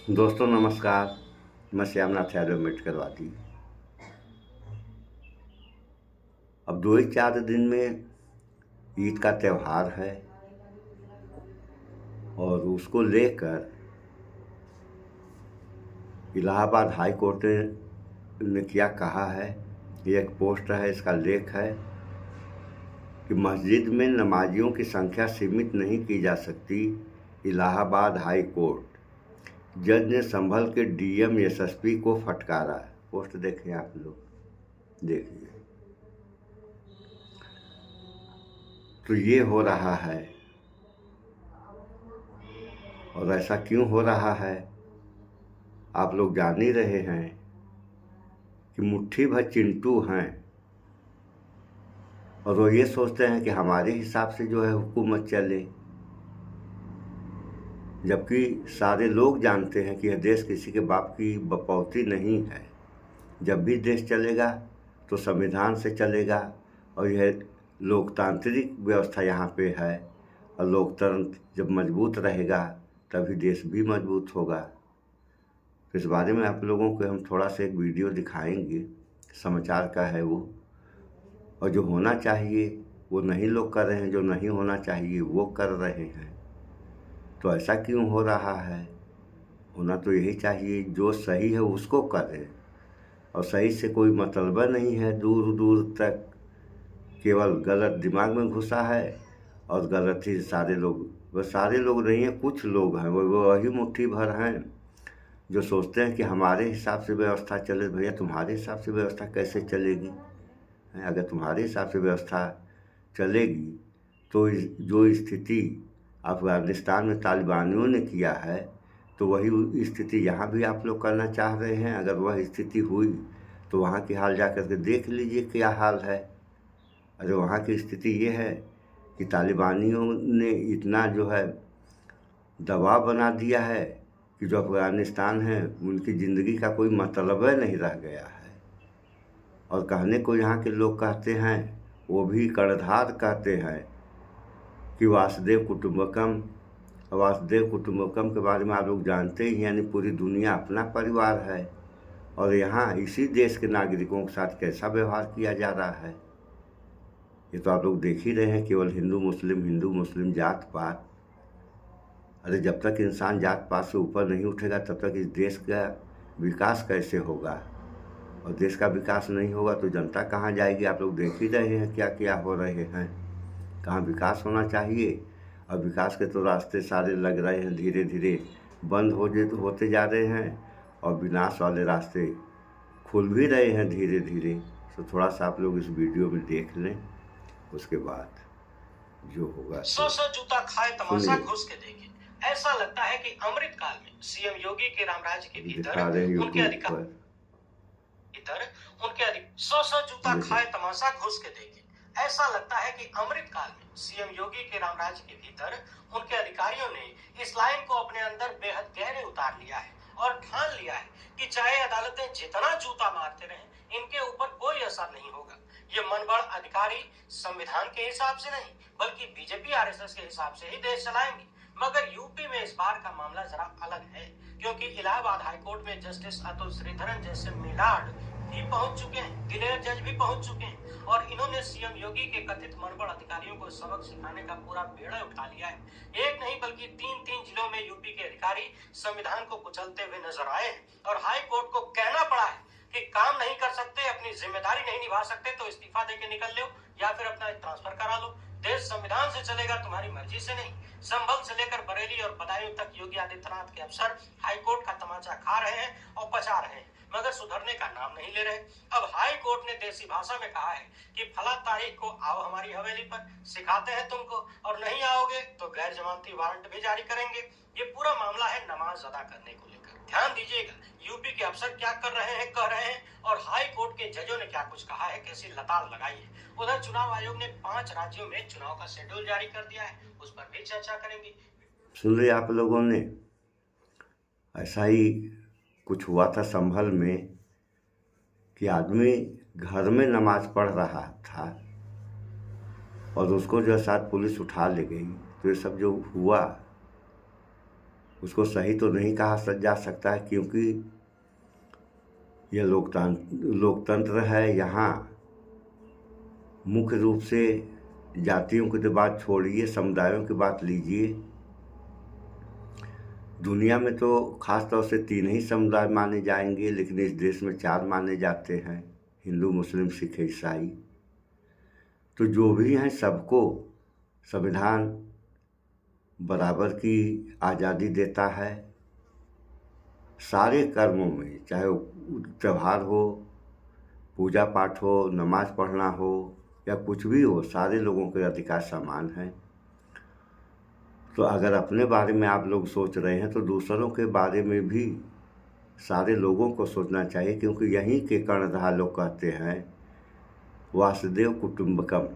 दोस्तों नमस्कार। मैं श्यामनाथ यादव मेटकरवादी। अब 2 ही 4 दिन में ईद का त्यौहार है और उसको लेकर इलाहाबाद हाई कोर्ट ने क्या कहा है, ये एक पोस्ट है, इसका लेख है कि मस्जिद में नमाजियों की संख्या सीमित नहीं की जा सकती। इलाहाबाद हाई कोर्ट जज ने संभल के डीएम एसएसपी को फटकारा। पोस्ट देखें आप लोग, देखिए। तो ये हो रहा है, और ऐसा क्यों हो रहा है आप लोग जान ही रहे हैं कि मुट्ठी भर चिंटू हैं और वो ये सोचते हैं कि हमारे हिसाब से जो है हुकूमत चले, जबकि सारे लोग जानते हैं कि यह देश किसी के बाप की बपौती नहीं है। जब भी देश चलेगा तो संविधान से चलेगा, और यह लोकतांत्रिक व्यवस्था यहाँ पे है, और लोकतंत्र जब मजबूत रहेगा तभी देश भी मजबूत होगा। इस बारे में आप लोगों को हम थोड़ा सा एक वीडियो दिखाएंगे, समाचार का है वो। और जो होना चाहिए वो नहीं लोग कर रहे हैं, जो नहीं होना चाहिए वो कर रहे हैं। तो ऐसा क्यों हो रहा है? होना तो यही चाहिए, जो सही है उसको करें, और सही से कोई मतलब नहीं है। दूर दूर तक केवल गलत दिमाग में घुसा है, और गलत ही सारे लोग, वह सारे लोग नहीं हैं, कुछ लोग हैं, वो वही मुट्ठी भर हैं जो सोचते हैं कि हमारे हिसाब से व्यवस्था चले। भैया तुम्हारे हिसाब से व्यवस्था कैसे चलेगी? अगर तुम्हारे हिसाब से व्यवस्था चलेगी तो जो स्थिति अफ़गानिस्तान में तालिबानियों ने किया है, तो वही स्थिति यहाँ भी आप लोग करना चाह रहे हैं। अगर वह स्थिति हुई तो वहाँ की हाल जा कर के देख लीजिए क्या हाल है। अरे वहाँ की स्थिति ये है कि तालिबानियों ने इतना जो है दबाव बना दिया है कि जो अफ़गानिस्तान है उनकी ज़िंदगी का कोई मतलब नहीं रह गया है। और कहने को यहाँ के लोग कहते हैं, वो भी कर्णधार कहते हैं कि वासुदेव कुटुंबकम के बारे में आप लोग जानते ही, यानी पूरी दुनिया अपना परिवार है। और यहाँ इसी देश के नागरिकों के साथ कैसा व्यवहार किया जा रहा है ये तो आप लोग देख ही रहे हैं। केवल हिंदू मुस्लिम जात पात। अरे जब तक इंसान जात पात से ऊपर नहीं उठेगा तब तक इस देश का विकास कैसे होगा? और देश का विकास नहीं होगा तो जनता कहाँ जाएगी? आप लोग देख ही रहे हैं क्या क्या हो रहे हैं, कहाँ विकास होना चाहिए। और विकास के तो रास्ते सारे लग रहे हैं, धीरे धीरे बंद होते जा रहे हैं, और विनाश वाले रास्ते खुल भी रहे हैं धीरे धीरे। तो थोड़ा सा आप लोग इस वीडियो में देख लें, उसके बाद जो होगा। सौ जूता खाए तमाशा घुस के देखे। ऐसा लगता है कि अमृतकाल में सीएम योगी के रामराज के भीतर उनके अधिकार सौ जूता खाए तमाशा घुस के देखे। ऐसा लगता है कि अमृतकाल में सीएम योगी के रामराज के भीतर उनके अधिकारियों ने इस लाइन को अपने अंदर बेहद गहरे उतार लिया है और ठान लिया है कि चाहे अदालतें जितना जूता मारते रहें, इनके ऊपर कोई असर नहीं होगा। ये मनबड़ अधिकारी संविधान के हिसाब से नहीं बल्कि बीजेपी आरएसएस के हिसाब से ही देश चलाएंगे। मगर यूपी में इस बार का मामला जरा अलग है, क्योंकि इलाहाबाद हाईकोर्ट में जस्टिस अतुल श्रीधरन जैसे मिलाड भी पहुंच चुके हैं, दिलेर जज भी पहुंच चुके हैं, और इन्होंने सीएम योगी के कथित मनबड़ अधिकारियों को सबक सिखाने का पूरा बेड़ा उठा लिया है। एक नहीं बल्कि तीन जिलों में यूपी के अधिकारी संविधान को कुचलते हुए नजर आए हैं, और हाई कोर्ट को कहना पड़ा है कि काम नहीं कर सकते, अपनी जिम्मेदारी नहीं निभा सकते तो इस्तीफा देके निकल लो या फिर अपना ट्रांसफर करा लो। देश संविधान से चलेगा, तुम्हारी मर्जी से नहीं। संभल से लेकर बरेली और बदायूं तक योगी आदित्यनाथ के अफसर हाईकोर्ट का तमाचा खा रहे हैं और पचा रहे हैं, मगर सुधरने का नाम नहीं ले रहे। अब हाई कोर्ट ने देसी भाषा में कहा है कि फला तारीख को आओ हमारी हवेली पर, सिखाते हैं तुमको, और नहीं आओगे तो गैर जमानती वारंट भी जारी करेंगे। ये पूरा मामला है नमाज अदा करने को लेकर। ध्यान दीजिएगा, यूपी के अफसर क्या कर रहे हैं, कह रहे हैं, और हाई कोर्ट के जजों ने क्या कुछ कहा है, कैसी लताड़ लगाई है। उधर चुनाव आयोग ने 5 राज्यों में चुनाव का शेड्यूल जारी कर दिया है, उस पर भी चर्चा करेंगे। सुन लिया आप लोगों ने, ऐसा ही कुछ हुआ था संभल में कि आदमी घर में नमाज पढ़ रहा था और उसको जो साथ पुलिस उठा ले गई। तो ये सब जो हुआ उसको सही तो नहीं कहा जा सकता है, क्योंकि यह लोकतंत्र है। यहाँ मुख्य रूप से जातियों की तो बात छोड़िए, समुदायों की बात लीजिए। दुनिया में तो खास तौर से 3 ही समुदाय माने जाएंगे, लेकिन इस देश में 4 माने जाते हैं, हिंदू, मुस्लिम, सिख, ईसाई। तो जो भी हैं सबको संविधान बराबर की आज़ादी देता है। सारे कर्मों में, चाहे त्यौहार हो, पूजा पाठ हो, नमाज पढ़ना हो या कुछ भी हो, सारे लोगों के अधिकार समान हैं। तो अगर अपने बारे में आप लोग सोच रहे हैं तो दूसरों के बारे में भी सारे लोगों को सोचना चाहिए, क्योंकि यहीं के कर्णधार लोग कहते हैं वासुदेव कुटुंबकम।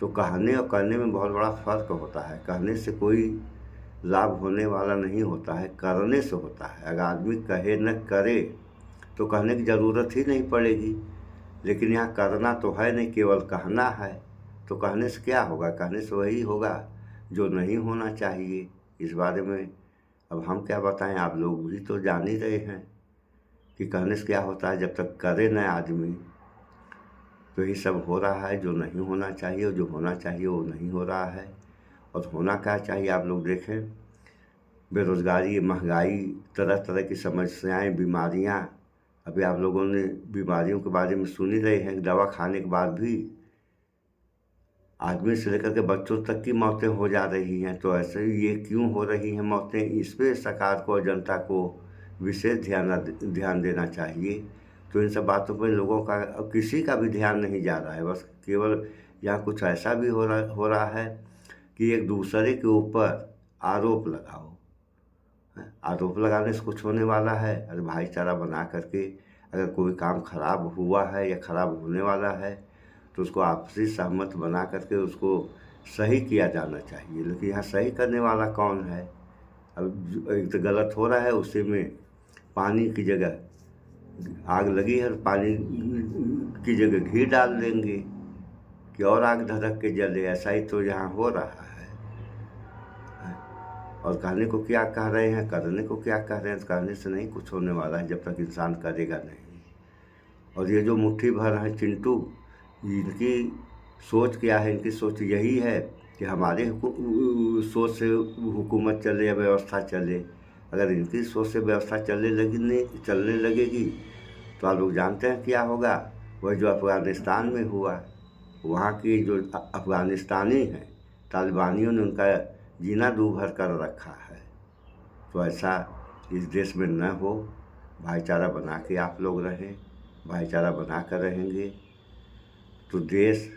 तो कहने और करने में बहुत बड़ा फर्क होता है। कहने से कोई लाभ होने वाला नहीं होता है, करने से होता है। अगर आदमी कहे न करे तो कहने की ज़रूरत ही नहीं पड़ेगी, लेकिन यहाँ करना तो है नहीं, केवल कहना है। तो कहने से क्या होगा? कहने से वही होगा जो नहीं होना चाहिए। इस बारे में अब हम क्या बताएं, आप लोग भी तो जान ही रहे हैं कि कहने से क्या होता है। जब तक करे न आदमी तो ये सब हो रहा है जो नहीं होना चाहिए, और जो होना चाहिए वो नहीं हो रहा है। और होना क्या चाहिए आप लोग देखें, बेरोज़गारी, महंगाई, तरह तरह की समस्याएं, बीमारियां। अभी आप लोगों ने बीमारियों के बारे में सुन ही रहे हैं। दवा खाने के बाद भी आदमी से लेकर के बच्चों तक की मौतें हो जा रही हैं। तो ऐसे ये क्यों हो रही हैं मौतें? इस पर सरकार को और जनता को विशेष ध्यान देना चाहिए। तो इन सब बातों पर लोगों का किसी का भी ध्यान नहीं जा रहा है। बस केवल यहाँ कुछ ऐसा भी हो रहा है कि एक दूसरे के ऊपर आरोप लगाओ। आरोप लगाने से कुछ होने वाला है? अरे भाईचारा बना करके अगर कोई काम खराब हुआ है या खराब होने वाला है तो उसको आपसी सहमत बना करके उसको सही किया जाना चाहिए। लेकिन यहाँ सही करने वाला कौन है? अब एक तो गलत हो रहा है, उसी में पानी की जगह आग लगी है, पानी की जगह घी डाल देंगे कि और आग धधक के जले। ऐसा ही तो यहाँ हो रहा है। और कहने को क्या कह रहे हैं, करने को क्या कह रहे हैं? तो कहने से नहीं कुछ होने वाला है जब तक इंसान करेगा नहीं। और ये जो मुट्ठी भर है चिंटू, इनकी सोच क्या है? इनकी सोच यही है कि हमारे सोच से हुकूमत चले या व्यवस्था चले। अगर इनकी सोच से व्यवस्था चलने लगेगी तो आप लोग जानते हैं क्या होगा। वह जो अफ़गानिस्तान में हुआ, वहाँ की जो अफ़गानिस्तानी हैं, तालिबानियों ने उनका जीना दूभर कर रखा है। तो ऐसा इस देश में न हो। भाईचारा बना के आप लोग रहें। भाईचारा बना कर रहेंगे तो देश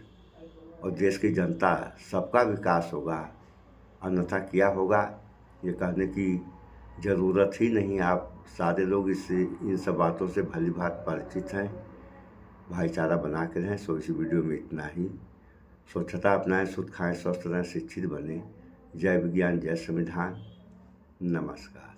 और देश की जनता सबका विकास होगा। अन्यथा क्या होगा ये कहने की ज़रूरत ही नहीं। आप सारे लोग इन सब बातों से भली भांति परिचित हैं। भाईचारा बना के रहें। सो इस वीडियो में इतना ही। स्वच्छता अपनाएं, शुद्ध खाएं, स्वस्थ रहें, शिक्षित बने। जय विज्ञान, जय संविधान। नमस्कार।